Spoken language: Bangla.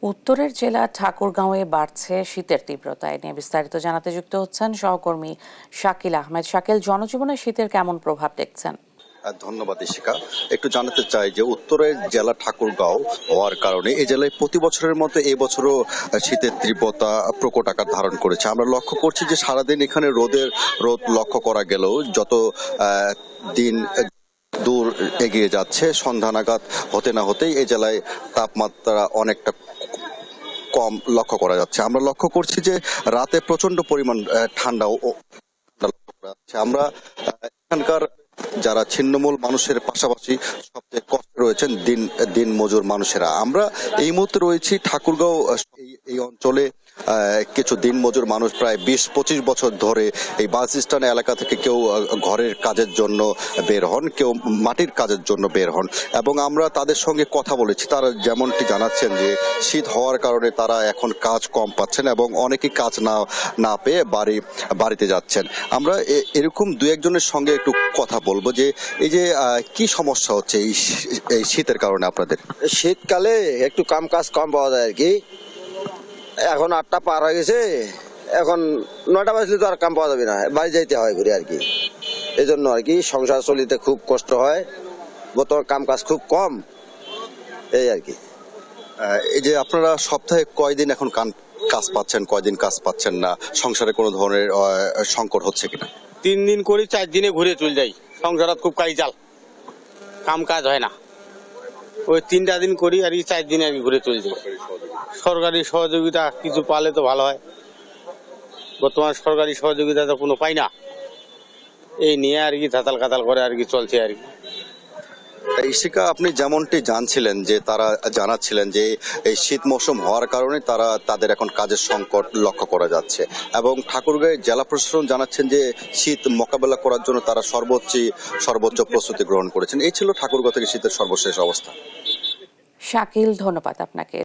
উত্তরের জেলা ঠাকুরগাঁওয়ে বাড়ছে শীতের তীব্রতা। এ নিয়ে বিস্তারিত জানাতে যুক্ত হচ্ছেন সহকর্মী শাকিল আহমেদ। শাকিল, জনজীবনে শীতের কেমন প্রভাব দেখছেন? ধন্যবাদ ইশিকা। একটু জানাতে চাই যে উত্তরের জেলা ঠাকুরগাঁও হওয়ার কারণে এই জেলায় প্রতি বছরের মতো এই বছরও শীতের তীব্রতা প্রকট আকার ধারণ করেছে। আমরা লক্ষ্য করছি যে সারাদিন এখানে রোদ লক্ষ্য করা গেলেও যত দিন দূর এগিয়ে যাচ্ছে, সন্ধ্যা নাগাদ হতে না হতেই এই জেলায় তাপমাত্রা অনেকটা কম লক্ষ্য করা যাচ্ছে। আমরা লক্ষ্য করছি যে রাতে প্রচন্ড পরিমাণ ঠান্ডাও আমরা এখানকার যারা ছিন্নমূল মানুষের পাশাপাশি সবচেয়ে কষ্ট রয়েছেন দিন মজুর মানুষেরা। আমরা এই মুহূর্তে রয়েছি ঠাকুরগাঁও এই অঞ্চলে। কিছু দিন মজুর মানুষ প্রায় 20-25 বছর ধরে এই বাস স্ট্যান্ড এলাকা থেকে কেউ ঘরের কাজের জন্য বের হন, কেউ মাটির কাজের জন্য বের হন, এবং আমরা তাদের সঙ্গে কথা বলেছি। তারা যেমনটি জানাচ্ছেন যে শীত হওয়ার কারণে তারা এখন কাজ কম পাচ্ছেন এবং অনেকেই কাজ না পেয়ে বাড়িতে যাচ্ছেন। আমরা এরকম দু একজনের সঙ্গে একটু কথা বলবো যে এই যে কি সমস্যা হচ্ছে এই শীতের কারণে আপনাদের। শীতকালে একটু কাজ কম পাওয়া যায় আর কি। এখন 8টা পার হয়ে গেছে, এখন 9টা বাজলে তো আর কাম পাওয়া যাবে না, বাড়ি যাইতে হয় ঘুরে আর কি। এই জন্য আর কি সংসার চলিতে খুব কষ্ট হয়, বর্তমান কাজ খুব কম, এই আর কি। এই যে আপনারা সপ্তাহে কয়দিন এখন কাজ পাচ্ছেন, কয়দিন কাজ পাচ্ছেন না? সংসারে কোনো ধরনের সংকট হচ্ছে কিনা? 3 দিন করি, 4 দিনে ঘুরে চলে যাই। সংসারত খুব কাজ কাজ হয় না। ওই 3টা দিন করি আর 4 দিনে আর ঘুরে চলে যাই। সরকারি সহযোগিতা কিছু পালে তো ভালো হয়, বর্তমান সরকারি সহযোগিতা তো কোনো পাই না। এই নিয়ে আর কি ধাতাল কাতাল করে আর কি চলছে আর কি। ইশিকা, আপনি যেমনটি জানছিলেন যে তারা জানাচ্ছিলেন যে এই শীত মৌসুম হওয়ার কারণে তাদের এখন কাজের সংকট লক্ষ্য করা যাচ্ছে, এবং ঠাকুরগাঁও জেলা প্রশাসন জানাচ্ছেন যে শীত মোকাবেলা করার জন্য তারা সর্বোচ্চ প্রস্তুতি গ্রহণ করেছেন। এই ছিল ঠাকুরগাঁও থেকে শীতের সর্বশেষ অবস্থা। শাকিল, ধন্যবাদ আপনাকে।